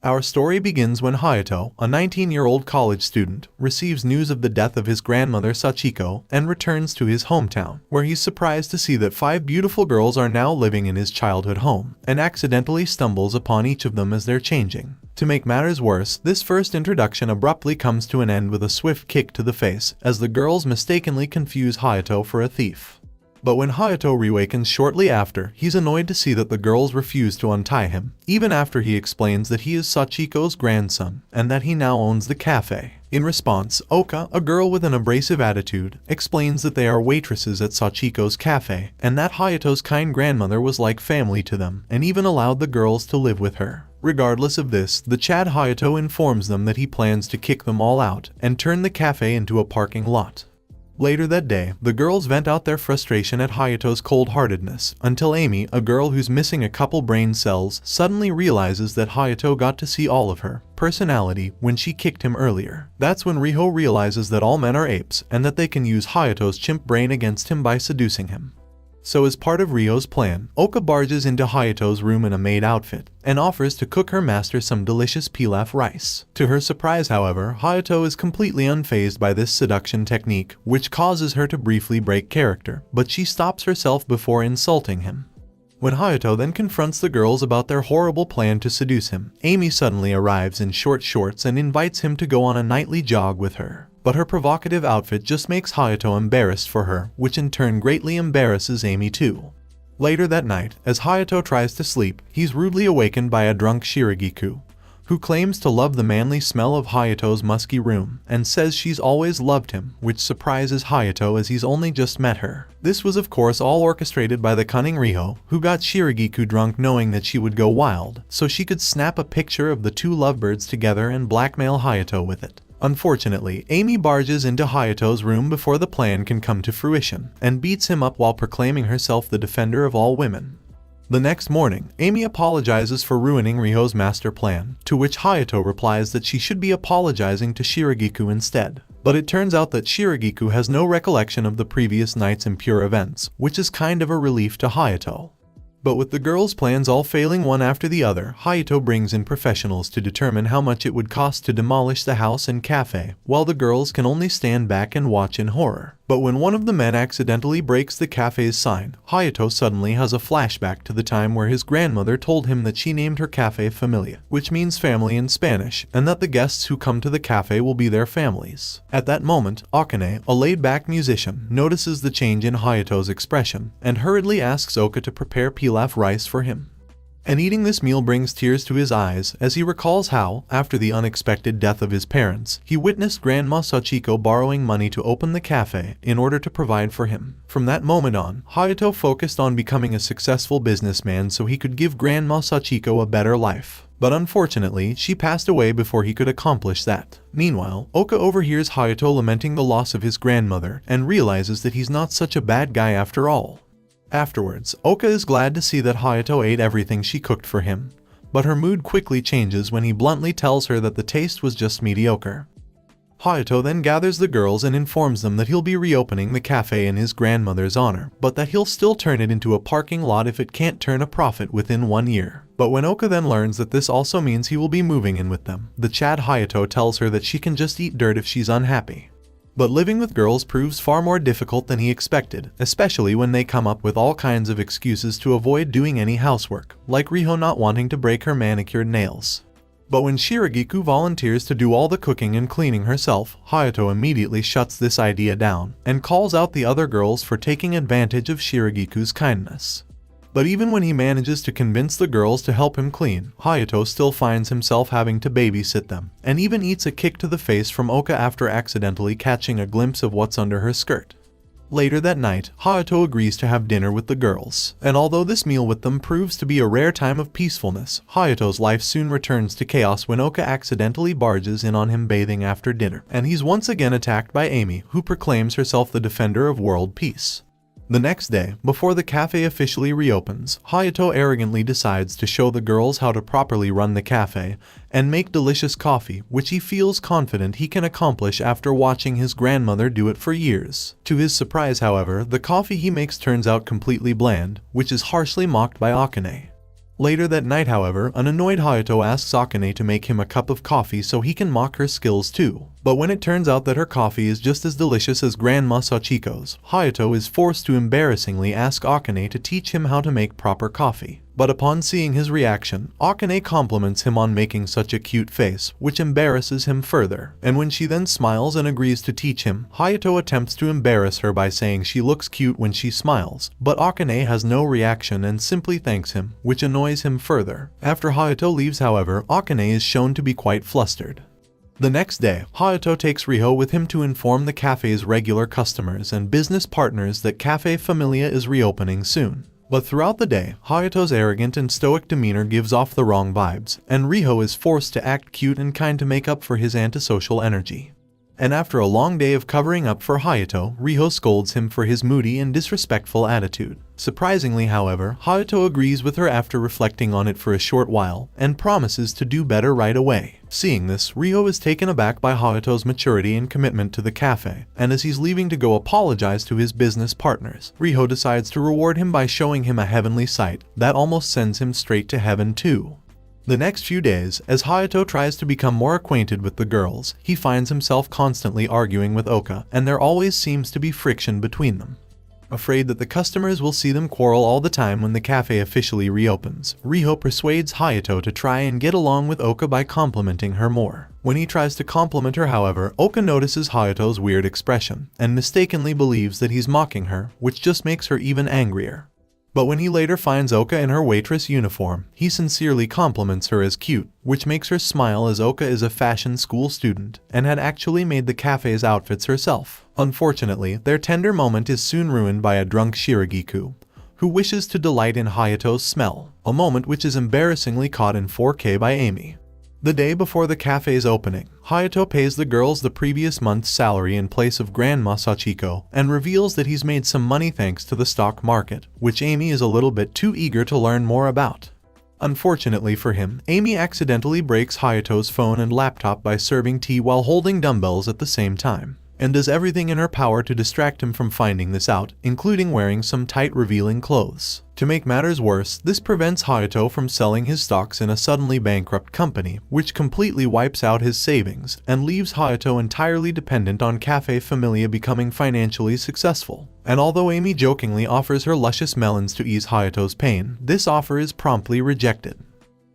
Our story begins when Hayato, a 19-year-old college student, receives news of the death of his grandmother Sachiko and returns to his hometown, where he's surprised to see that 5 beautiful girls are now living in his childhood home, and accidentally stumbles upon each of them as they're changing. To make matters worse, this first introduction abruptly comes to an end with a swift kick to the face, as the girls mistakenly confuse Hayato for a thief. But when Hayato reawakens shortly after, he's annoyed to see that the girls refuse to untie him, even after he explains that he is Sachiko's grandson, and that he now owns the cafe. In response, Oka, a girl with an abrasive attitude, explains that they are waitresses at Sachiko's cafe, and that Hayato's kind grandmother was like family to them, and even allowed the girls to live with her. Regardless of this, the Chad Hayato informs them that he plans to kick them all out, and turn the cafe into a parking lot. Later that day, the girls vent out their frustration at Hayato's cold-heartedness, until Amy, a girl who's missing a couple brain cells, suddenly realizes that Hayato got to see all of her personality when she kicked him earlier. That's when Riho realizes that all men are apes, and that they can use Hayato's chimp brain against him by seducing him. So as part of Riho's plan, Oka barges into Hayato's room in a maid outfit, and offers to cook her master some delicious pilaf rice. To her surprise, however, Hayato is completely unfazed by this seduction technique, which causes her to briefly break character, but she stops herself before insulting him. When Hayato then confronts the girls about their horrible plan to seduce him, Amy suddenly arrives in short shorts and invites him to go on a nightly jog with her. But her provocative outfit just makes Hayato embarrassed for her, which in turn greatly embarrasses Amy too. Later that night, as Hayato tries to sleep, he's rudely awakened by a drunk Shiragiku, who claims to love the manly smell of Hayato's musky room, and says she's always loved him, which surprises Hayato as he's only just met her. This was of course all orchestrated by the cunning Riho, who got Shiragiku drunk knowing that she would go wild, so she could snap a picture of the 2 lovebirds together and blackmail Hayato with it. Unfortunately, Amy barges into Hayato's room before the plan can come to fruition, and beats him up while proclaiming herself the defender of all women. The next morning, Amy apologizes for ruining Riho's master plan, to which Hayato replies that she should be apologizing to Shiragiku instead. But it turns out that Shiragiku has no recollection of the previous night's impure events, which is kind of a relief to Hayato. But with the girls' plans all failing one after the other, Hayato brings in professionals to determine how much it would cost to demolish the house and cafe, while the girls can only stand back and watch in horror. But when one of the men accidentally breaks the cafe's sign, Hayato suddenly has a flashback to the time where his grandmother told him that she named her cafe Familia, which means family in Spanish, and that the guests who come to the cafe will be their families. At that moment, Akane, a laid-back musician, notices the change in Hayato's expression, and hurriedly asks Oka to prepare pilaf rice for him. And eating this meal brings tears to his eyes as he recalls how, after the unexpected death of his parents, he witnessed Grandma Sachiko borrowing money to open the cafe in order to provide for him. From that moment on, Hayato focused on becoming a successful businessman so he could give Grandma Sachiko a better life. But unfortunately, she passed away before he could accomplish that. Meanwhile, Oka overhears Hayato lamenting the loss of his grandmother and realizes that he's not such a bad guy after all. Afterwards, Oka is glad to see that Hayato ate everything she cooked for him, but her mood quickly changes when he bluntly tells her that the taste was just mediocre. Hayato then gathers the girls and informs them that he'll be reopening the cafe in his grandmother's honor, but that he'll still turn it into a parking lot if it can't turn a profit within 1 year. But when Oka then learns that this also means he will be moving in with them, the Chad Hayato tells her that she can just eat dirt if she's unhappy. But living with girls proves far more difficult than he expected, especially when they come up with all kinds of excuses to avoid doing any housework, like Riho not wanting to break her manicured nails. But when Shiragiku volunteers to do all the cooking and cleaning herself, Hayato immediately shuts this idea down, and calls out the other girls for taking advantage of Shiragiku's kindness. But even when he manages to convince the girls to help him clean, Hayato still finds himself having to babysit them, and even eats a kick to the face from Oka after accidentally catching a glimpse of what's under her skirt. Later that night, Hayato agrees to have dinner with the girls, and although this meal with them proves to be a rare time of peacefulness, Hayato's life soon returns to chaos when Oka accidentally barges in on him bathing after dinner, and he's once again attacked by Amy, who proclaims herself the defender of world peace. The next day, before the cafe officially reopens, Hayato arrogantly decides to show the girls how to properly run the cafe and make delicious coffee, which he feels confident he can accomplish after watching his grandmother do it for years. To his surprise, however, the coffee he makes turns out completely bland, which is harshly mocked by Akane. Later that night, however, an annoyed Hayato asks Akane to make him a cup of coffee so he can mock her skills too. But when it turns out that her coffee is just as delicious as Grandma Sachiko's, Hayato is forced to embarrassingly ask Akane to teach him how to make proper coffee. But upon seeing his reaction, Akane compliments him on making such a cute face, which embarrasses him further. And when she then smiles and agrees to teach him, Hayato attempts to embarrass her by saying she looks cute when she smiles. But Akane has no reaction and simply thanks him, which annoys him further. After Hayato leaves, however, Akane is shown to be quite flustered. The next day, Hayato takes Riho with him to inform the cafe's regular customers and business partners that Cafe Familia is reopening soon. But throughout the day, Hayato's arrogant and stoic demeanor gives off the wrong vibes, and Riho is forced to act cute and kind to make up for his antisocial energy. And after a long day of covering up for Hayato, Riho scolds him for his moody and disrespectful attitude. Surprisingly, however, Hayato agrees with her after reflecting on it for a short while, and promises to do better right away. Seeing this, Riho is taken aback by Hayato's maturity and commitment to the cafe, and as he's leaving to go apologize to his business partners, Riho decides to reward him by showing him a heavenly sight that almost sends him straight to heaven too. The next few days, as Hayato tries to become more acquainted with the girls, he finds himself constantly arguing with Oka, and there always seems to be friction between them. Afraid that the customers will see them quarrel all the time when the cafe officially reopens, Riho persuades Hayato to try and get along with Oka by complimenting her more. When he tries to compliment her, however, Oka notices Hayato's weird expression, and mistakenly believes that he's mocking her, which just makes her even angrier. But when he later finds Oka in her waitress uniform, he sincerely compliments her as cute, which makes her smile as Oka is a fashion school student and had actually made the cafe's outfits herself. Unfortunately, their tender moment is soon ruined by a drunk Shiragiku, who wishes to delight in Hayato's smell, a moment which is embarrassingly caught in 4K by Amy. The day before the cafe's opening, Hayato pays the girls the previous month's salary in place of Grandma Sachiko and reveals that he's made some money thanks to the stock market, which Amy is a little bit too eager to learn more about. Unfortunately for him, Amy accidentally breaks Hayato's phone and laptop by serving tea while holding dumbbells at the same time, and does everything in her power to distract him from finding this out, including wearing some tight revealing clothes. To make matters worse, this prevents Hayato from selling his stocks in a suddenly bankrupt company, which completely wipes out his savings and leaves Hayato entirely dependent on Cafe Familia becoming financially successful. And although Amy jokingly offers her luscious melons to ease Hayato's pain, this offer is promptly rejected.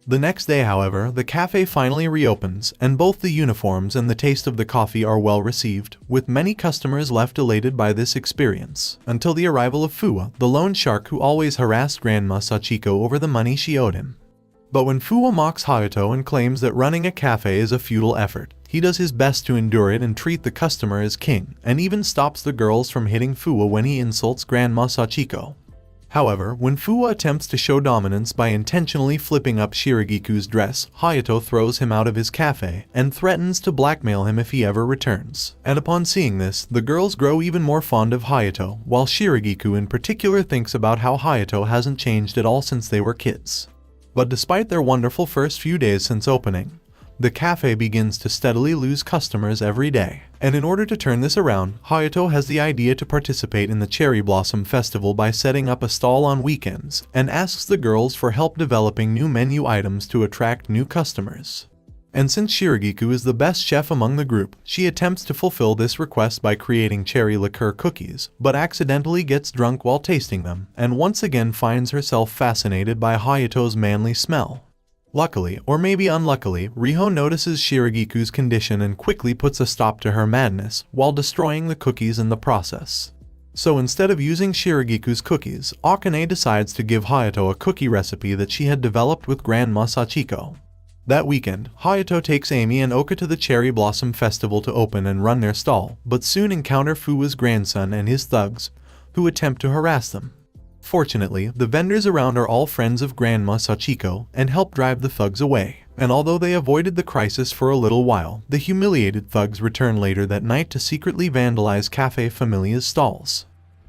The next day, however, the cafe finally reopens, and both the uniforms and the taste of the coffee are well received, with many customers left elated by this experience, until the arrival of Fuwa, the lone shark who always harassed Grandma Sachiko over the money she owed him. But when Fuwa mocks Hayato and claims that running a cafe is a futile effort, he does his best to endure it and treat the customer as king, and even stops the girls from hitting Fuwa when he insults Grandma Sachiko. However, when Fuwa attempts to show dominance by intentionally flipping up Shiragiku's dress, Hayato throws him out of his cafe and threatens to blackmail him if he ever returns. And upon seeing this, the girls grow even more fond of Hayato, while Shiragiku in particular thinks about how Hayato hasn't changed at all since they were kids. But despite their wonderful first few days since opening, the cafe begins to steadily lose customers every day. And in order to turn this around, Hayato has the idea to participate in the Cherry Blossom Festival by setting up a stall on weekends, and asks the girls for help developing new menu items to attract new customers. And since Shiragiku is the best chef among the group, she attempts to fulfill this request by creating cherry liqueur cookies, but accidentally gets drunk while tasting them, and once again finds herself fascinated by Hayato's manly smell. Luckily, or maybe unluckily, Riho notices Shiragiku's condition and quickly puts a stop to her madness, while destroying the cookies in the process. So instead of using Shiragiku's cookies, Akane decides to give Hayato a cookie recipe that she had developed with Grandma Sachiko. That weekend, Hayato takes Amy and Oka to the Cherry Blossom Festival to open and run their stall, but soon encounter Fuwa's grandson and his thugs, who attempt to harass them. Fortunately, the vendors around are all friends of Grandma Sachiko and help drive the thugs away. And although they avoided the crisis for a little while, the humiliated thugs return later that night to secretly vandalize Cafe Familia's stalls.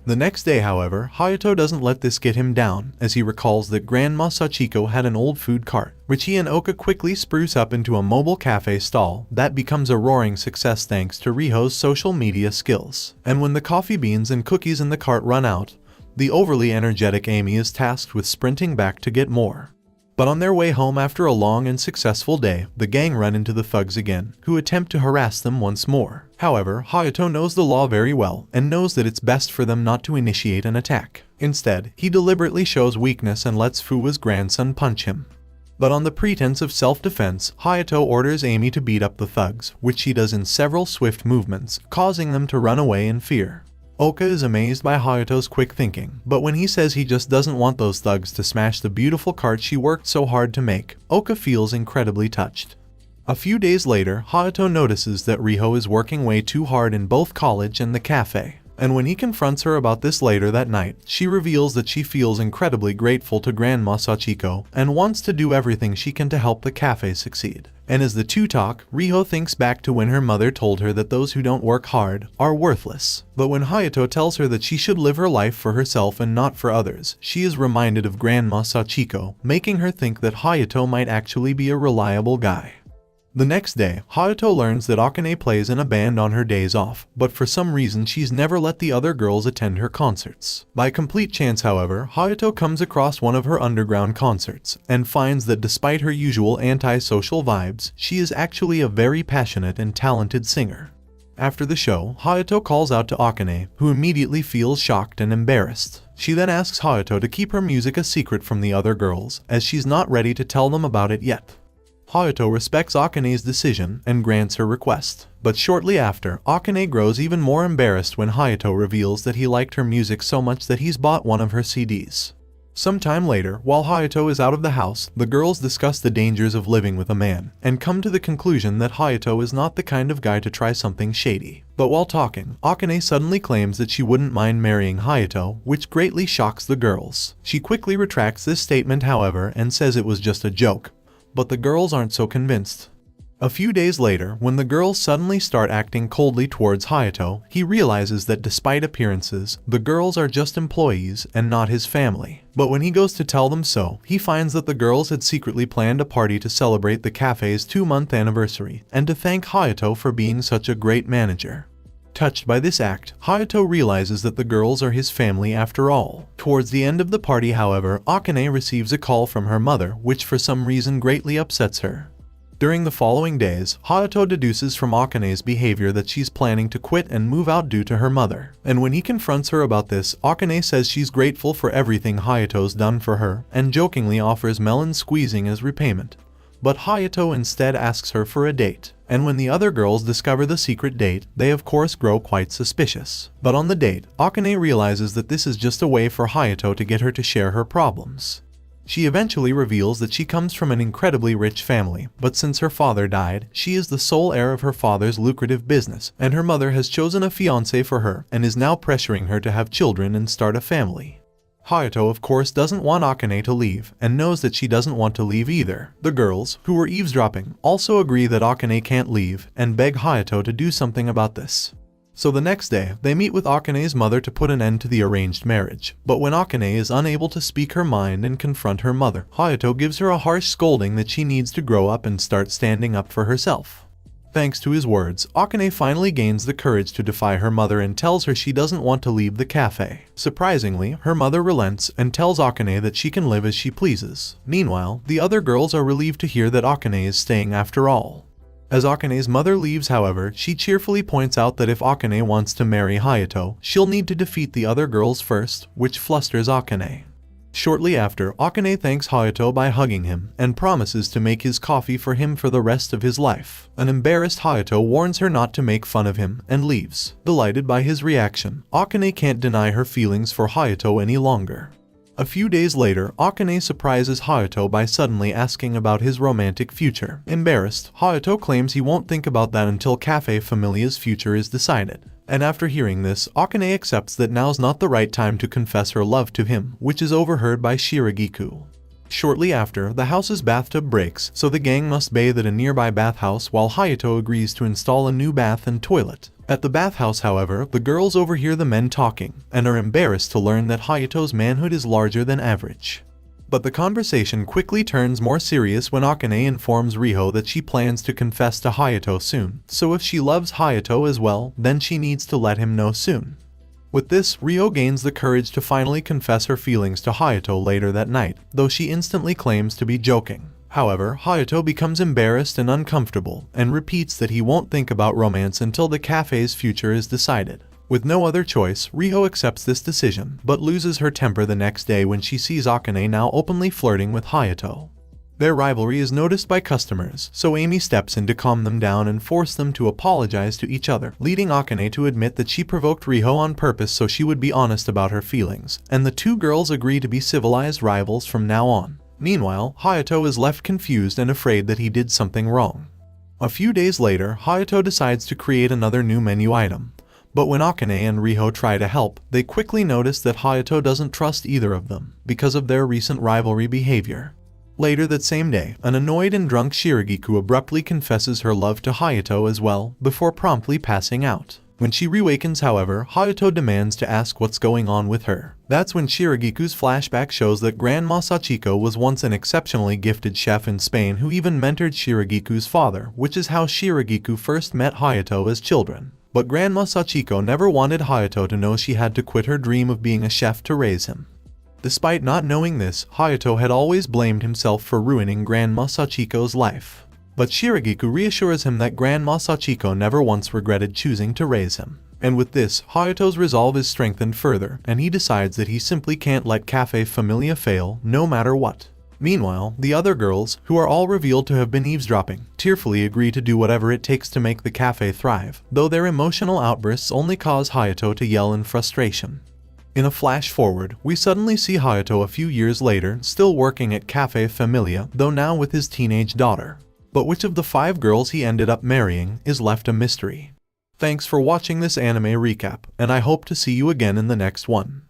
The next day, however, Hayato doesn't let this get him down, as he recalls that Grandma Sachiko had an old food cart, which he and Oka quickly spruce up into a mobile cafe stall that becomes a roaring success thanks to Riho's social media skills. And when the coffee beans and cookies in the cart run out, the overly energetic Amy is tasked with sprinting back to get more. But on their way home after a long and successful day, the gang run into the thugs again, who attempt to harass them once more. However, Hayato knows the law very well and knows that it's best for them not to initiate an attack. Instead, he deliberately shows weakness and lets Fuwa's grandson punch him. But on the pretense of self-defense, Hayato orders Amy to beat up the thugs, which she does in several swift movements, causing them to run away in fear. Oka is amazed by Hayato's quick thinking, but when he says he just doesn't want those thugs to smash the beautiful cart she worked so hard to make, Oka feels incredibly touched. A few days later, Hayato notices that Riho is working way too hard in both college and the cafe. And when he confronts her about this later that night, she reveals that she feels incredibly grateful to Grandma Sachiko and wants to do everything she can to help the cafe succeed. And as the two talk, Riho thinks back to when her mother told her that those who don't work hard are worthless. But when Hayato tells her that she should live her life for herself and not for others, she is reminded of Grandma Sachiko, making her think that Hayato might actually be a reliable guy. The next day, Hayato learns that Akane plays in a band on her days off, but for some reason she's never let the other girls attend her concerts. By complete chance, however, Hayato comes across one of her underground concerts, and finds that despite her usual anti-social vibes, she is actually a very passionate and talented singer. After the show, Hayato calls out to Akane, who immediately feels shocked and embarrassed. She then asks Hayato to keep her music a secret from the other girls, as she's not ready to tell them about it yet. Hayato respects Akane's decision and grants her request. But shortly after, Akane grows even more embarrassed when Hayato reveals that he liked her music so much that he's bought one of her CDs. Sometime later, while Hayato is out of the house, the girls discuss the dangers of living with a man, and come to the conclusion that Hayato is not the kind of guy to try something shady. But while talking, Akane suddenly claims that she wouldn't mind marrying Hayato, which greatly shocks the girls. She quickly retracts this statement, however, and says it was just a joke. But the girls aren't so convinced. A few days later, when the girls suddenly start acting coldly towards Hayato, he realizes that despite appearances, the girls are just employees and not his family. But when he goes to tell them so, he finds that the girls had secretly planned a party to celebrate the cafe's 2-month anniversary, and to thank Hayato for being such a great manager. Touched by this act, Hayato realizes that the girls are his family after all. Towards the end of the party, however, Akane receives a call from her mother, which for some reason greatly upsets her. During the following days, Hayato deduces from Akane's behavior that she's planning to quit and move out due to her mother. And when he confronts her about this, Akane says she's grateful for everything Hayato's done for her, and jokingly offers melon squeezing as repayment. But Hayato instead asks her for a date. And when the other girls discover the secret date, they of course grow quite suspicious. But on the date, Akane realizes that this is just a way for Hayato to get her to share her problems. She eventually reveals that she comes from an incredibly rich family, but since her father died, she is the sole heir of her father's lucrative business, and her mother has chosen a fiancé for her and is now pressuring her to have children and start a family. Hayato of course doesn't want Akane to leave, and knows that she doesn't want to leave either. The girls, who were eavesdropping, also agree that Akane can't leave, and beg Hayato to do something about this. So the next day, they meet with Akane's mother to put an end to the arranged marriage. But when Akane is unable to speak her mind and confront her mother, Hayato gives her a harsh scolding that she needs to grow up and start standing up for herself. Thanks to his words, Akane finally gains the courage to defy her mother and tells her she doesn't want to leave the cafe. Surprisingly, her mother relents and tells Akane that she can live as she pleases. Meanwhile, the other girls are relieved to hear that Akane is staying after all. As Akane's mother leaves, however, she cheerfully points out that if Akane wants to marry Hayato, she'll need to defeat the other girls first, which flusters Akane. Shortly after, Akane thanks Hayato by hugging him, and promises to make his coffee for him for the rest of his life. An embarrassed Hayato warns her not to make fun of him, and leaves. Delighted by his reaction, Akane can't deny her feelings for Hayato any longer. A few days later, Akane surprises Hayato by suddenly asking about his romantic future. Embarrassed, Hayato claims he won't think about that until Cafe Familia's future is decided. And after hearing this, Akane accepts that now's not the right time to confess her love to him, which is overheard by Shiragiku. Shortly after, the house's bathtub breaks, so the gang must bathe at a nearby bathhouse while Hayato agrees to install a new bath and toilet. At the bathhouse, however, the girls overhear the men talking, and are embarrassed to learn that Hayato's manhood is larger than average. But the conversation quickly turns more serious when Akane informs Riho that she plans to confess to Hayato soon, so if she loves Hayato as well, then she needs to let him know soon. With this, Rio gains the courage to finally confess her feelings to Hayato later that night, though she instantly claims to be joking. However, Hayato becomes embarrassed and uncomfortable, and repeats that he won't think about romance until the cafe's future is decided. With no other choice, Riho accepts this decision, but loses her temper the next day when she sees Akane now openly flirting with Hayato. Their rivalry is noticed by customers, so Amy steps in to calm them down and force them to apologize to each other, leading Akane to admit that she provoked Riho on purpose so she would be honest about her feelings, and the two girls agree to be civilized rivals from now on. Meanwhile, Hayato is left confused and afraid that he did something wrong. A few days later, Hayato decides to create another new menu item. But when Akane and Riho try to help, they quickly notice that Hayato doesn't trust either of them, because of their recent rivalry behavior. Later that same day, an annoyed and drunk Shiragiku abruptly confesses her love to Hayato as well, before promptly passing out. When she reawakens, however, Hayato demands to ask what's going on with her. That's when Shiragiku's flashback shows that Grandma Sachiko was once an exceptionally gifted chef in Spain who even mentored Shiragiku's father, which is how Shiragiku first met Hayato as children. But Grandma Sachiko never wanted Hayato to know she had to quit her dream of being a chef to raise him. Despite not knowing this, Hayato had always blamed himself for ruining Grandma Sachiko's life. But Shiragiku reassures him that Grandma Sachiko never once regretted choosing to raise him. And with this, Hayato's resolve is strengthened further, and he decides that he simply can't let Cafe Familia fail, no matter what. Meanwhile, the other girls, who are all revealed to have been eavesdropping, tearfully agree to do whatever it takes to make the cafe thrive, though their emotional outbursts only cause Hayato to yell in frustration. In a flash forward, we suddenly see Hayato a few years later, still working at Cafe Familia, though now with his teenage daughter. But which of the 5 girls he ended up marrying is left a mystery. Thanks for watching this anime recap, and I hope to see you again in the next one.